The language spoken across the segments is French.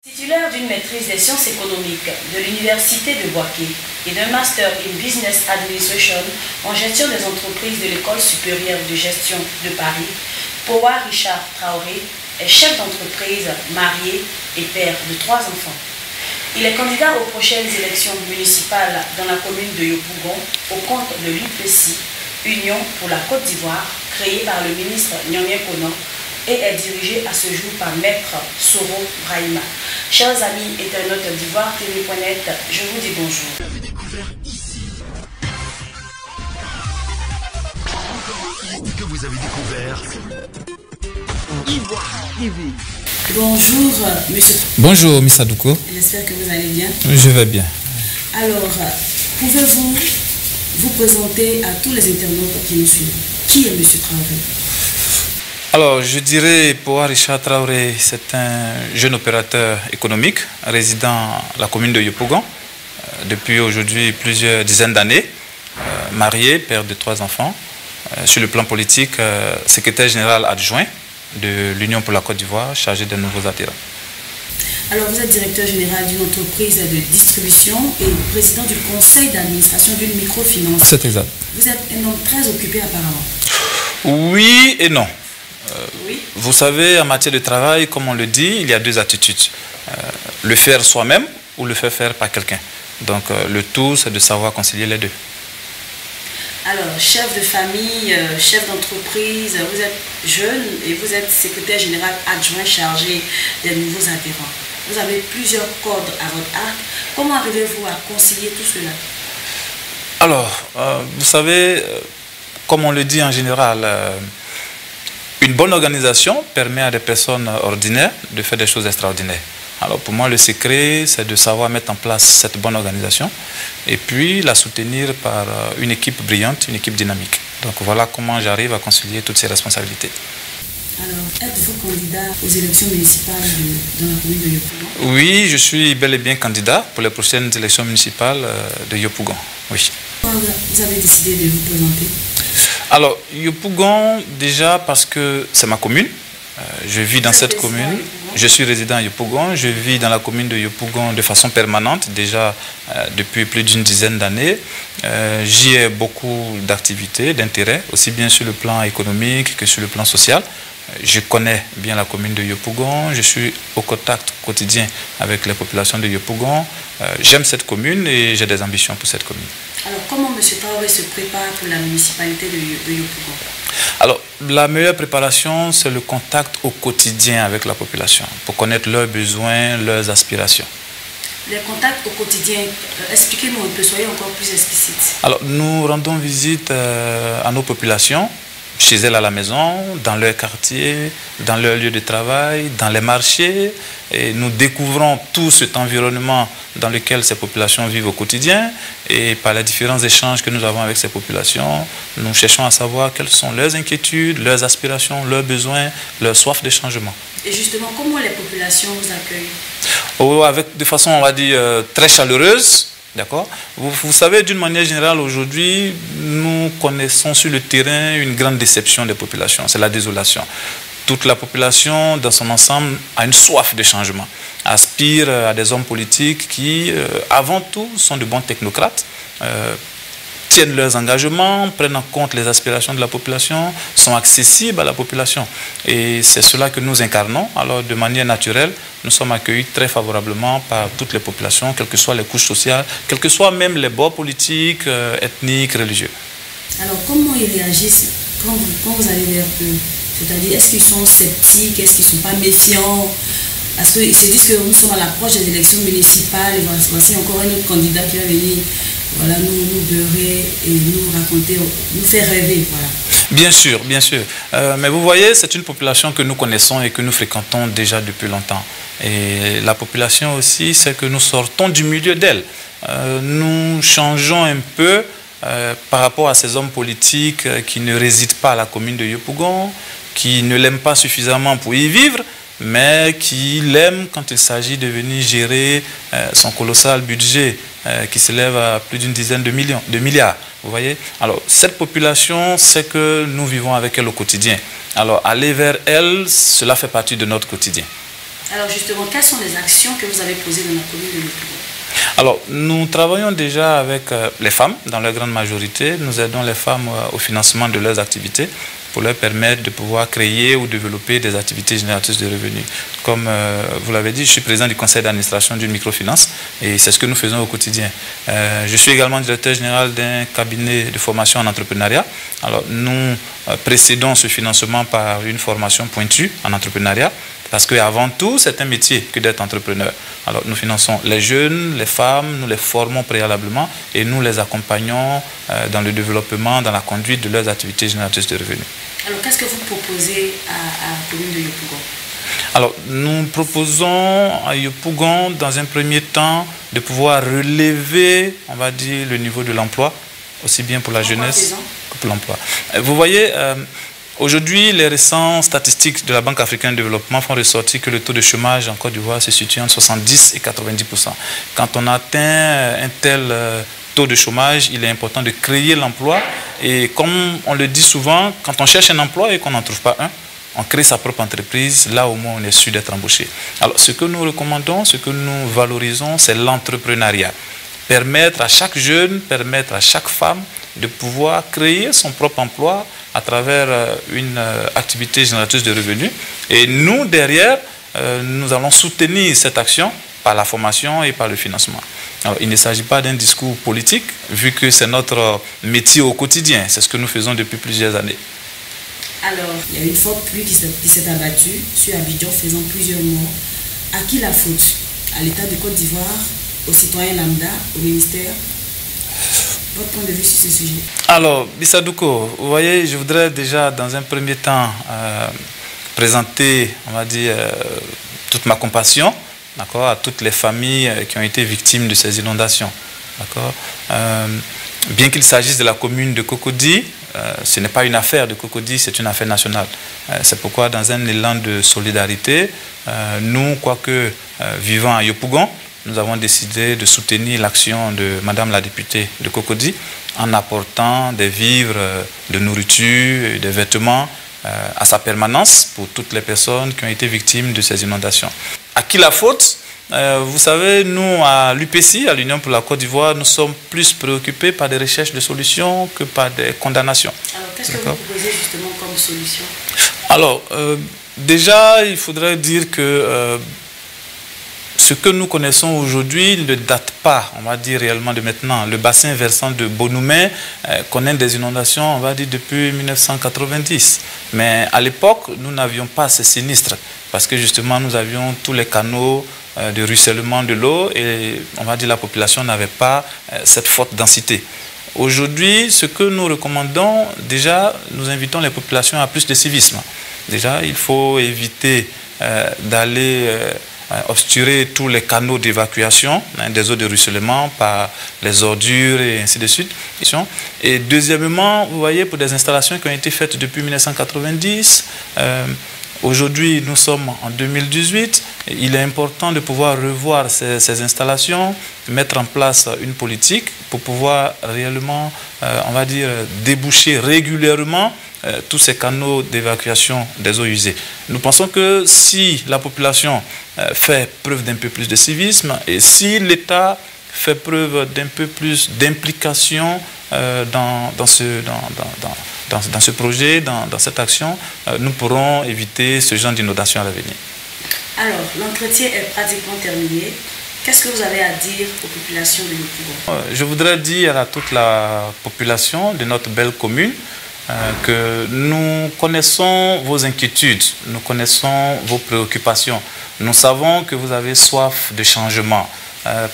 Titulaire d'une maîtrise des sciences économiques de l'Université de Bouaké et d'un Master in Business Administration en gestion des entreprises de l'École supérieure de gestion de Paris, Powa Richard Traoré est chef d'entreprise, marié et père de 3 enfants. Il est candidat aux prochaines élections municipales dans la commune de Yopougon au compte de l'UPC, Union pour la Côte d'Ivoire, créée par le ministre Nyamien Konan, et est dirigé à ce jour par Maître Soro Brahima. Chers amis internautes d'Ivoire TV.net, je vous dis bonjour. Vous avez découvert ici. Que vous avez découvert Ivoire TV. Bonjour, monsieur. Bonjour, Miss Adouko. J'espère que vous allez bien. Je vais bien. Alors, pouvez-vous vous présenter à tous les internautes qui nous suivent? Qui est monsieur Traoré? Alors, je dirais Powa Richard Traoré, c'est un jeune opérateur économique résidant à la commune de Yopougon depuis aujourd'hui plusieurs dizaines d'années, marié, père de 3 enfants. Sur le plan politique, secrétaire général adjoint de l'Union pour la Côte d'Ivoire, chargé des nouveaux atterrants. Alors, vous êtes directeur général d'une entreprise de distribution et président du conseil d'administration d'une microfinance. C'est exact. Vous êtes un homme très occupé apparemment. Oui et non. Oui. Vous savez, en matière de travail, comme on le dit, il y a 2 attitudes. Le faire soi-même ou le faire par quelqu'un. Donc, le tout, c'est de savoir concilier les deux. Alors, chef de famille, chef d'entreprise, vous êtes jeune et vous êtes secrétaire général adjoint chargé des nouveaux adhérents. Vous avez plusieurs cordes à votre arc. Comment arrivez-vous à concilier tout cela? Alors, vous savez, comme on le dit en général, une bonne organisation permet à des personnes ordinaires de faire des choses extraordinaires. Alors pour moi, le secret, c'est de savoir mettre en place cette bonne organisation et puis la soutenir par une équipe brillante, une équipe dynamique. Donc voilà comment j'arrive à concilier toutes ces responsabilités. Alors, êtes-vous candidat aux élections municipales dans la commune de Yopougon? Oui, je suis bel et bien candidat pour les prochaines élections municipales de Yopougon. Oui. Pourquoi vous avez décidé de vous présenter? Alors, Yopougon, déjà parce que c'est ma commune. Je vis dans cette commune. Je suis résident à Yopougon. Je vis dans la commune de Yopougon de façon permanente, déjà depuis plus d'une dizaine d'années. J'y ai beaucoup d'activités, d'intérêts, aussi bien sur le plan économique que sur le plan social. Je connais bien la commune de Yopougon. Je suis au contact quotidien avec les populations de Yopougon. J'aime cette commune et j'ai des ambitions pour cette commune. Alors, comment M. Traoré se prépare pour la municipalité de Yopougon? Alors, la meilleure préparation, c'est le contact au quotidien avec la population, pour connaître leurs besoins, leurs aspirations. Les contacts au quotidien, expliquez-nous un peu, soyez encore plus explicite. Alors, nous rendons visite à nos populations, chez elles à la maison, dans leur quartier, dans leur lieu de travail, dans les marchés. Et nous découvrons tout cet environnement dans lequel ces populations vivent au quotidien. Et par les différents échanges que nous avons avec ces populations, nous cherchons à savoir quelles sont leurs inquiétudes, leurs aspirations, leurs besoins, leur soif de changement. Et justement, comment les populations vous accueillent? De façon, on va dire, très chaleureuse. D'accord. Vous savez, d'une manière générale, aujourd'hui, nous connaissons sur le terrain une grande déception des populations, c'est la désolation. Toute la population, dans son ensemble, a une soif de changement, aspire à des hommes politiques qui, avant tout, sont de bons technocrates, tiennent leurs engagements, prennent en compte les aspirations de la population, sont accessibles à la population. Et c'est cela que nous incarnons. Alors, de manière naturelle, nous sommes accueillis très favorablement par toutes les populations, quelles que soient les couches sociales, quels que soient même les bords politiques, ethniques, religieux. Alors, comment ils réagissent quand vous allez vers eux? C'est-à-dire, est-ce qu'ils sont sceptiques? Est-ce qu'ils ne sont pas méfiants? Parce qu'ils se disent que nous sommes à l'approche des élections municipales et voici encore un autre candidat qui va venir nous beurrer et nous raconter, nous faire rêver. Voilà. Bien sûr, bien sûr. Mais vous voyez, c'est une population que nous connaissons et que nous fréquentons déjà depuis longtemps. Et la population aussi, c'est que nous sortons du milieu d'elle. Nous changeons un peu par rapport à ces hommes politiques qui ne résident pas à la commune de Yopougon, qui ne l'aiment pas suffisamment pour y vivre, mais qui l'aiment quand il s'agit de venir gérer son colossal budget qui s'élève à plus d'une dizaine de milliards. Vous voyez? Alors, cette population, c'est que nous vivons avec elle au quotidien. Alors, aller vers elle, cela fait partie de notre quotidien. Alors justement, quelles sont les actions que vous avez posées dans la commune de Yopougon? Alors, nous travaillons déjà avec les femmes, dans leur grande majorité. Nous aidons les femmes au financement de leurs activités pour leur permettre de pouvoir créer ou développer des activités génératrices de revenus. Comme vous l'avez dit, je suis président du conseil d'administration d'une microfinance et c'est ce que nous faisons au quotidien. Je suis également directeur général d'un cabinet de formation en entrepreneuriat. Alors, nous précédons ce financement par une formation pointue en entrepreneuriat. Parce qu'avant tout, c'est un métier que d'être entrepreneur. Alors, nous finançons les jeunes, les femmes, nous les formons préalablement et nous les accompagnons dans le développement, dans la conduite de leurs activités génératrices de revenus. Alors, qu'est-ce que vous proposez à la commune de Yopougon? Alors, nous proposons à Yopougon, dans un premier temps, de pouvoir relever, on va dire, le niveau de l'emploi, aussi bien pour la jeunesse que pour l'emploi. Vous voyez... Aujourd'hui, les récentes statistiques de la Banque africaine de développement font ressortir que le taux de chômage en Côte d'Ivoire se situe entre 70 et 90%. Quand on atteint un tel taux de chômage, il est important de créer l'emploi. Et comme on le dit souvent, quand on cherche un emploi et qu'on n'en trouve pas un, on crée sa propre entreprise, là au moins on est sûr d'être embauché. Alors ce que nous recommandons, ce que nous valorisons, c'est l'entrepreneuriat. Permettre à chaque jeune, permettre à chaque femme de pouvoir créer son propre emploi à travers une activité génératrice de revenus. Et nous, derrière, nous allons soutenir cette action par la formation et par le financement. Alors, il ne s'agit pas d'un discours politique, vu que c'est notre métier au quotidien. C'est ce que nous faisons depuis plusieurs années. Alors, il y a une forte pluie qui s'est abattue sur Abidjan, faisant plusieurs morts. À qui la faute? À l'État de Côte d'Ivoire, aux citoyens lambda, au ministère? Votre point de vue sur ce sujet? Alors, Bissadouko, vous voyez, je voudrais déjà dans un premier temps présenter, on va dire, toute ma compassion, d'accord, à toutes les familles qui ont été victimes de ces inondations. D'accord. Bien qu'il s'agisse de la commune de Cocody, ce n'est pas une affaire de Cocody, c'est une affaire nationale. C'est pourquoi, dans un élan de solidarité, nous, quoique vivant à Yopougon, nous avons décidé de soutenir l'action de Madame la députée de Cocody en apportant des vivres, de nourriture, des vêtements à sa permanence pour toutes les personnes qui ont été victimes de ces inondations. À qui la faute? Vous savez, nous, à l'UPC, à l'Union pour la Côte d'Ivoire, nous sommes plus préoccupés par des recherches de solutions que par des condamnations. Alors, qu'est-ce que vous proposez justement comme solution? Alors, déjà, il faudrait dire que ce que nous connaissons aujourd'hui ne date pas, on va dire réellement de maintenant. Le bassin versant de Bonoumé connaît des inondations, on va dire depuis 1990. Mais à l'époque, nous n'avions pas ces sinistres parce que justement, nous avions tous les canaux de ruissellement de l'eau et on va dire la population n'avait pas cette forte densité. Aujourd'hui, ce que nous recommandons, déjà, nous invitons les populations à plus de civisme. Déjà, il faut éviter d'aller obturer tous les canaux d'évacuation des eaux de ruissellement par les ordures et ainsi de suite. Et deuxièmement, vous voyez, pour des installations qui ont été faites depuis 1990, aujourd'hui nous sommes en 2018, il est important de pouvoir revoir ces installations, mettre en place une politique pour pouvoir réellement, on va dire, déboucher régulièrement tous ces canaux d'évacuation des eaux usées. Nous pensons que si la population fait preuve d'un peu plus de civisme et si l'État fait preuve d'un peu plus d'implication dans ce projet, dans cette action, nous pourrons éviter ce genre d'inondation à l'avenir. Alors, l'entretien est pratiquement terminé. Qu'est-ce que vous avez à dire aux populations de Yopougon? Je voudrais dire à toute la population de notre belle commune que nous connaissons vos inquiétudes, nous connaissons vos préoccupations. Nous savons que vous avez soif de changement.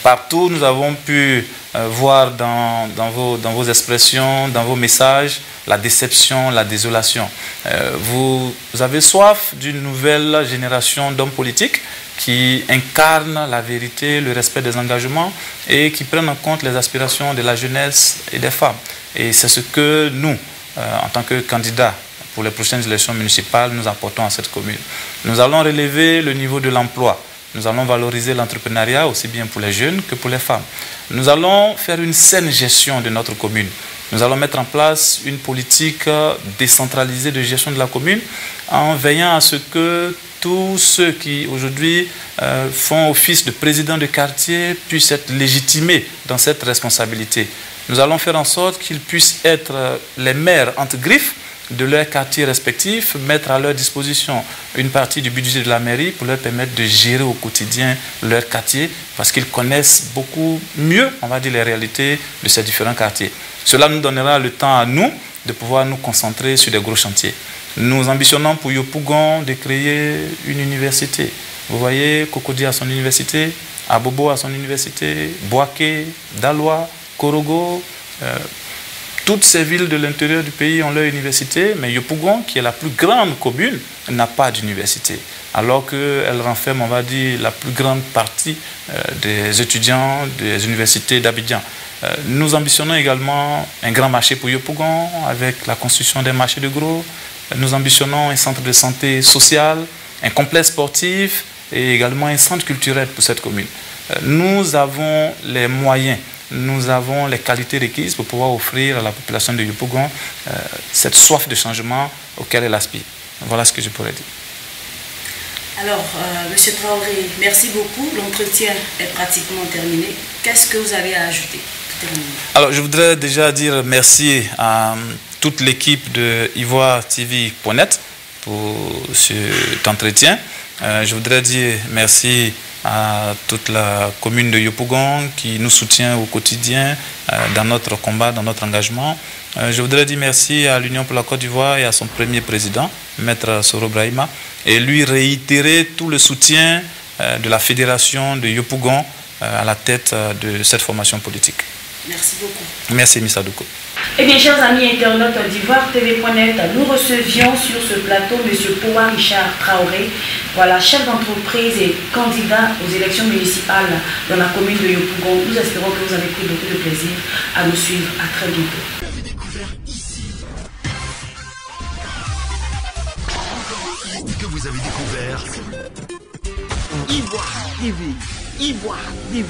Partout, nous avons pu voir dans vos expressions, dans vos messages, la déception, la désolation. Vous avez soif d'une nouvelle génération d'hommes politiques qui incarnent la vérité, le respect des engagements et qui prennent en compte les aspirations de la jeunesse et des femmes. Et c'est ce que nous, en tant que candidats pour les prochaines élections municipales, nous apportons à cette commune. Nous allons relever le niveau de l'emploi. Nous allons valoriser l'entrepreneuriat aussi bien pour les jeunes que pour les femmes. Nous allons faire une saine gestion de notre commune. Nous allons mettre en place une politique décentralisée de gestion de la commune en veillant à ce que tous ceux qui aujourd'hui font office de président de quartier puissent être légitimés dans cette responsabilité. Nous allons faire en sorte qu'ils puissent être les maires entre griffes de leurs quartiers respectifs, mettre à leur disposition une partie du budget de la mairie pour leur permettre de gérer au quotidien leur quartier parce qu'ils connaissent beaucoup mieux, on va dire, les réalités de ces différents quartiers. Cela nous donnera le temps à nous de pouvoir nous concentrer sur des gros chantiers. Nous ambitionnons pour Yopougon de créer une université. Vous voyez, Cocody a son université, Abobo a son université, Boaké, Daloa, Korogo, toutes ces villes de l'intérieur du pays ont leur université, mais Yopougon, qui est la plus grande commune, n'a pas d'université. Alors qu'elle renferme, on va dire, la plus grande partie des étudiants des universités d'Abidjan. Nous ambitionnons également un grand marché pour Yopougon, avec la construction des marchés de gros. Nous ambitionnons un centre de santé sociale, un complexe sportif et également un centre culturel pour cette commune. Nous avons les moyens. Nous avons les qualités requises pour pouvoir offrir à la population de Yopougon cette soif de changement auquel elle aspire. Voilà ce que je pourrais dire. Alors, M. Traoré, merci beaucoup. L'entretien est pratiquement terminé. Qu'est-ce que vous avez à ajouter? Alors, je voudrais déjà dire merci à toute l'équipe de ivoiretv.net pour cet entretien. Je voudrais dire merci à toute la commune de Yopougon qui nous soutient au quotidien dans notre combat, dans notre engagement. Je voudrais dire merci à l'Union pour la Côte d'Ivoire et à son premier président, Maître Soro Brahima, et lui réitérer tout le soutien de la fédération de Yopougon à la tête de cette formation politique. Merci beaucoup. Merci, Missa Douko. Eh bien, chers amis internautes d'IvoireTV.net, nous recevions sur ce plateau M. Powa Richard Traoré, voilà, chef d'entreprise et candidat aux élections municipales dans la commune de Yopougon. Nous espérons que vous avez pris beaucoup de plaisir à nous suivre. À très bientôt. Vous avez découvert ici. Que vous avez découvert Ivoire TV. Ivoire TV.